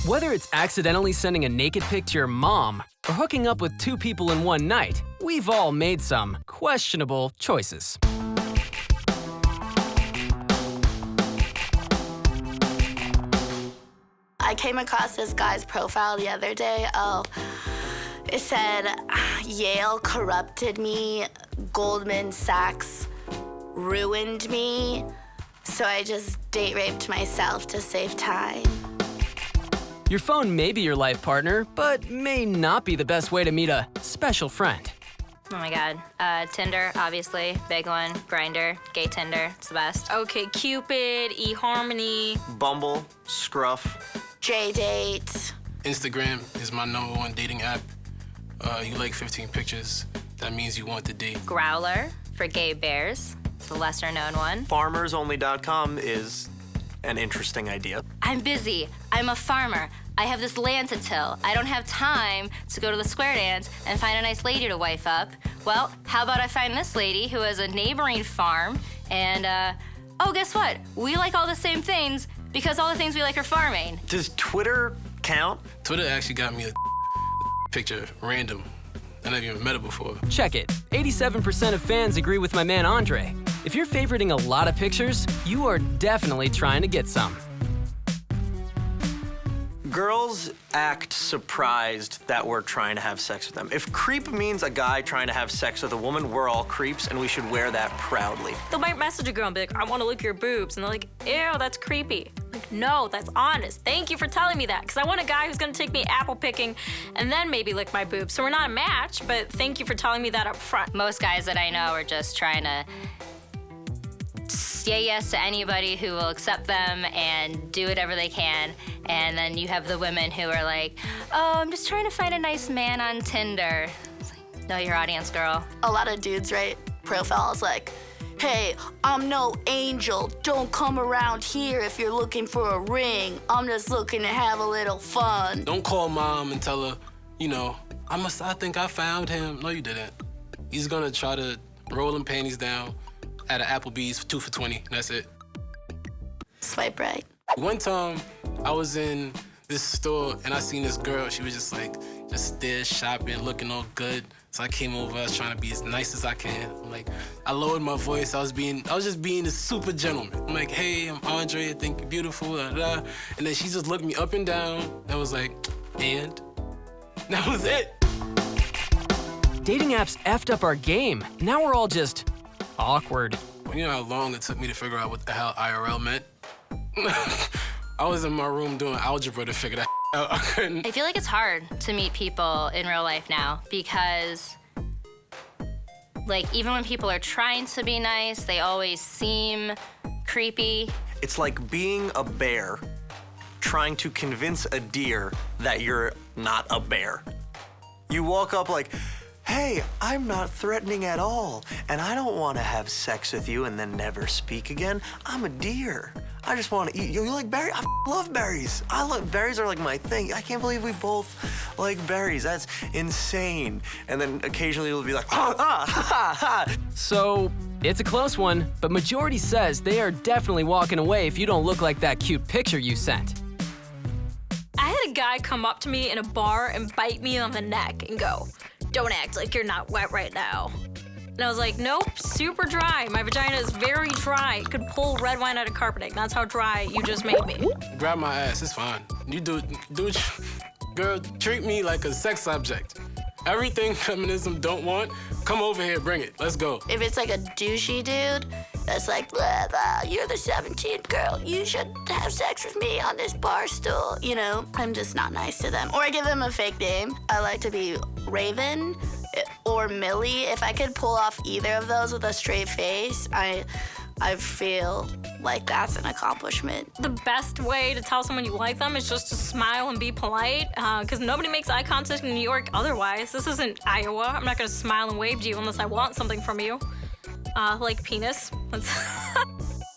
Whether it's accidentally sending a naked pic to your mom or hooking up with 2 people in one night, we've all made some questionable choices. I came across this guy's profile the other day. It said, Yale corrupted me, Goldman Sachs ruined me, so I just date raped myself to save time. Your phone may be your life partner, but may not be the best way to meet a special friend. Oh my God. Tinder, obviously, big one. Grindr, gay Tinder, it's the best. Okay, Cupid, eHarmony. Bumble, Scruff. J-Date. Instagram is my #1 dating app. You like 15 pictures, that means you want to date. Growler, for gay bears. It's a lesser-known one. FarmersOnly.com is an interesting idea. I'm busy. I'm a farmer. I have this land to till. I don't have time to go to the square dance and find a nice lady to wife up. Well, how about I find this lady who has a neighboring farm and, oh, guess what? We like all the same things because all the things we like are farming. Does Twitter count? Twitter actually got me a picture, random. I never even met her before. Check it. 87% of fans agree with my man Andre. If you're favoriting a lot of pictures, you are definitely trying to get some. Girls act surprised that we're trying to have sex with them. If creep means a guy trying to have sex with a woman, we're all creeps, and we should wear that proudly. They might message a girl and be like, I want to look at your boobs. And they're like, ew, that's creepy. Like, no, that's honest. Thank you for telling me that, because I want a guy who's going to take me apple picking and then maybe lick my boobs. So we're not a match, but thank you for telling me that up front. Most guys that I know are just trying to say yes to anybody who will accept them and do whatever they can. And then you have the women who are like, oh, I'm just trying to find a nice man on Tinder. It's like, know your audience, girl. A lot of dudes write profiles like, hey, I'm no angel. Don't come around here if you're looking for a ring. I'm just looking to have a little fun. Don't call mom and tell her, you know, I think I found him. No, you didn't. He's gonna try to roll them panties down at an Applebee's 2 for $20. That's it. Swipe right. One time, I was in this store and I seen this girl. She was just there shopping, looking all good. So I came over. I was trying to be as nice as I can. I'm like, I lowered my voice. I was just being a super gentleman. I'm like, hey, I'm Andre. I think you're beautiful. Da, da, da. And then she just looked me up and down and was like, and that was it. Dating apps effed up our game. Now we're all just awkward. You know how long it took me to figure out what the hell IRL meant? I was in my room doing algebra to figure that out. I couldn't. I feel like it's hard to meet people in real life now because, like, even when people are trying to be nice, they always seem creepy. It's like being a bear trying to convince a deer that you're not a bear. You walk up like, hey, I'm not threatening at all, and I don't want to have sex with you and then never speak again. I'm a deer. I just want to eat. You like berries? I love berries. Berries are like my thing. I can't believe we both like berries. That's insane. And then occasionally it'll be like, ha. So, it's a close one, but majority says they are definitely walking away if you don't look like that cute picture you sent. I had a guy come up to me in a bar and bite me on the neck and go, don't act like you're not wet right now. And I was like, nope, super dry. My vagina is very dry. It could pull red wine out of carpeting. That's how dry you just made me. Grab my ass, it's fine. You do girl, treat me like a sex object. Everything feminism don't want, come over here, bring it. Let's go. If it's like a douchey dude that's like, blah, blah, you're the 17th girl, you should have sex with me on this bar stool, you know, I'm just not nice to them. Or I give them a fake name. I like to be Raven or Millie. If I could pull off either of those with a straight face, I feel like that's an accomplishment. The best way to tell someone you like them is just to smile and be polite, because nobody makes eye contact in New York otherwise. This isn't Iowa. I'm not gonna smile and wave to you unless I want something from you. Like penis.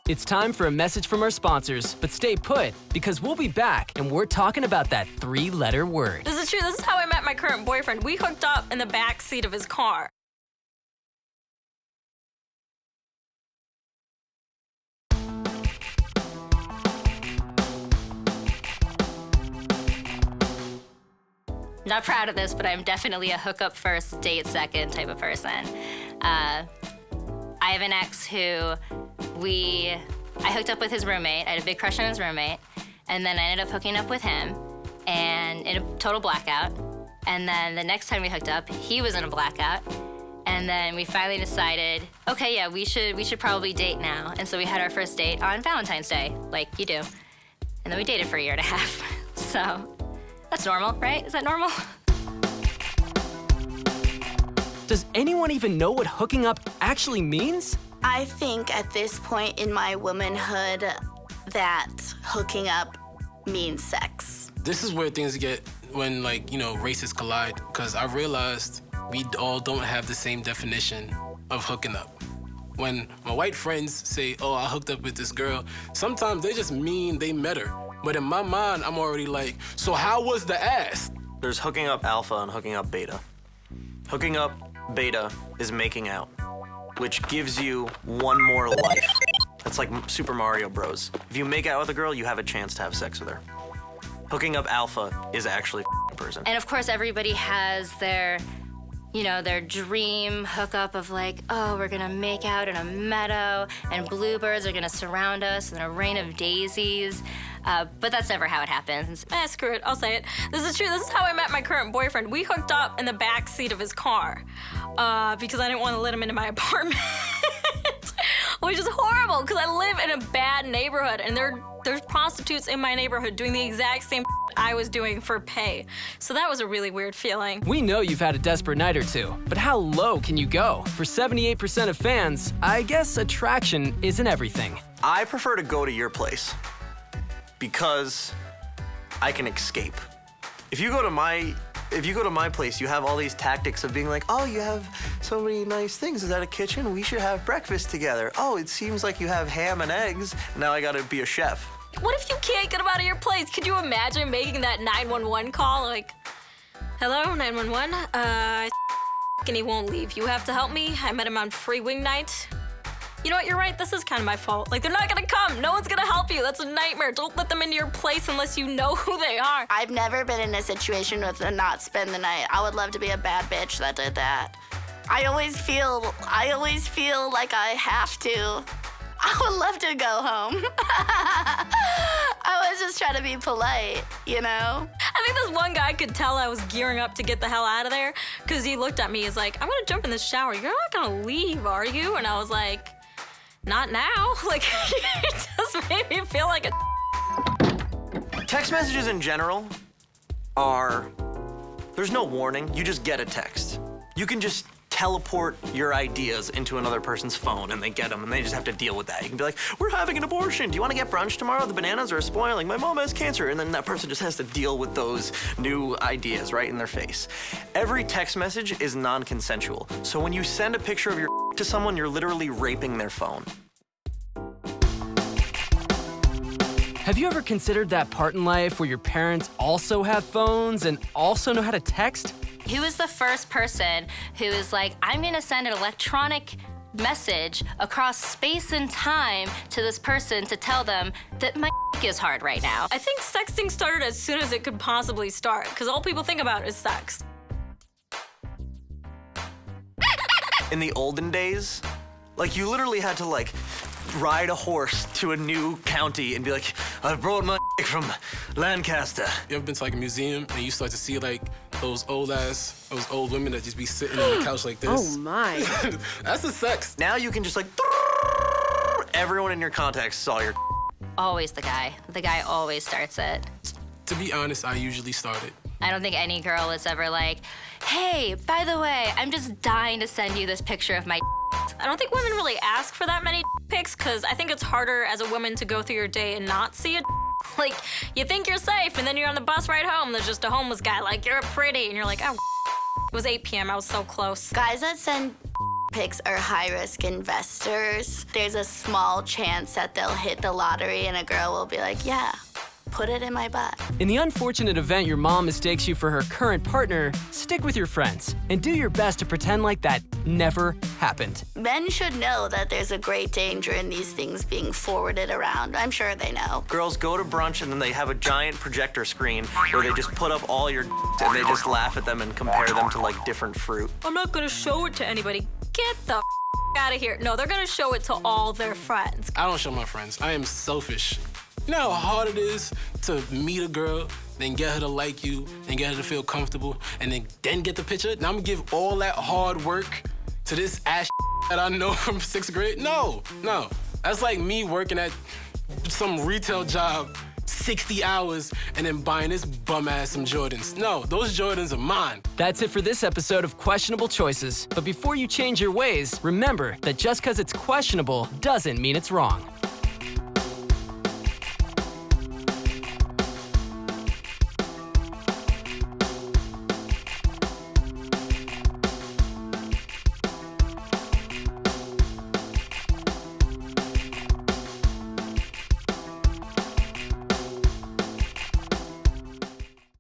It's time for a message from our sponsors, but stay put, because we'll be back and we're talking about that 3-letter word. This is true. This is how I met my current boyfriend. We hooked up in the back seat of his car. not proud of this, but I'm definitely a hookup first, date second type of person. I have an ex who I hooked up with his roommate. I had a big crush on his roommate. And then I ended up hooking up with him and in a total blackout. And then the next time we hooked up, he was in a blackout. And then we finally decided, okay, yeah, we should probably date now. And so we had our first date on Valentine's Day, like you do. And then we dated for a year and a half. So that's normal, right? Is that normal? Does anyone even know what hooking up actually means? I think at this point in my womanhood that hooking up means sex. This is where things get when, like, you know, races collide, because I realized we all don't have the same definition of hooking up. When my white friends say, oh, I hooked up with this girl, sometimes they just mean they met her. But in my mind, I'm already like, so how was the ass? There's hooking up alpha and hooking up beta. Hooking up beta is making out, which gives you one more life. That's like Super Mario Bros. If you make out with a girl, you have a chance to have sex with her. Hooking up alpha is actually a person. And of course, everybody has their dream hookup of like, oh, we're gonna make out in a meadow and bluebirds are gonna surround us and a rain of daisies. But that's never how it happens. Screw it, I'll say it. This is true, this is how I met my current boyfriend. We hooked up in the back seat of his car because I didn't want to let him into my apartment. Which is horrible, because I live in a bad neighborhood and there's prostitutes in my neighborhood doing the exact same I was doing for pay. So that was a really weird feeling. We know you've had a desperate night or two, but how low can you go? For 78% of fans, I guess attraction isn't everything. I prefer to go to your place because I can escape. If you go to my place, you have all these tactics of being like, oh, you have so many nice things. Is that a kitchen? We should have breakfast together. Oh, it seems like you have ham and eggs. Now I gotta be a chef. What if you can't get him out of your place? Could you imagine making that 911 call? Like, hello, 911? And he won't leave. You have to help me. I met him on free wing night. You know what, you're right, this is kind of my fault. Like, they're not gonna come. No one's gonna help you. That's a nightmare. Don't let them into your place unless you know who they are. I've never been in a situation with a not spend the night. I would love to be a bad bitch that did that. I always feel like I have to. I would love to go home. I was just trying to be polite, you know? I think this one guy could tell I was gearing up to get the hell out of there because he looked at me, he's like, I'm gonna jump in the shower. You're not gonna leave, are you? And I was like, not now. Like, it just made me feel like a... Text messages in general there's no warning. You just get a text. You can just teleport your ideas into another person's phone and they get them and they just have to deal with that. You can be like, we're having an abortion. Do you want to get brunch tomorrow? The bananas are spoiling. My mom has cancer. And then that person just has to deal with those new ideas right in their face. Every text message is non-consensual. So when you send a picture of your to someone, you're literally raping their phone. Have you ever considered that part in life where your parents also have phones and also know how to text? Who was the first person who was like, I'm gonna send an electronic message across space and time to this person to tell them that my is hard right now? I think sexting started as soon as it could possibly start, because all people think about is sex. In the olden days, like, you literally had to, like, ride a horse to a new county and be like, I brought my from Lancaster. You ever been to like a museum and you start to see like those old women that just be sitting on the couch like this? Oh my. That's a sex. Now you can just like, everyone in your contacts saw your. Always the guy. The guy always starts it. To be honest, I usually start it. I don't think any girl is ever like, hey, by the way, I'm just dying to send you this picture of my I don't think women really ask for that many pics because I think it's harder as a woman to go through your day and not see a like, you think you're safe and then you're on the bus ride home, there's just a homeless guy like, you're pretty, and you're like, oh, it was 8 p.m., I was so close. Guys that send pics are high-risk investors. There's a small chance that they'll hit the lottery and a girl will be like, yeah, put it in my butt. In the unfortunate event your mom mistakes you for her current partner, stick with your friends and do your best to pretend like that never happened. Men should know that there's a great danger in these things being forwarded around. I'm sure they know. Girls go to brunch and then they have a giant projector screen where they just put up all your and they just laugh at them and compare them to like different fruit. I'm not gonna show it to anybody. Get the out of here. No, they're gonna show it to all their friends. I don't show my friends. I am selfish. You know how hard it is to meet a girl, then get her to like you, then get her to feel comfortable, and then get the picture? Now I'm gonna give all that hard work to this ass that I know from 6th grade? No. That's like me working at some retail job 60 hours and then buying this bum ass some Jordans. No, those Jordans are mine. That's it for this episode of Questionable Choices. But before you change your ways, remember that just because it's questionable doesn't mean it's wrong.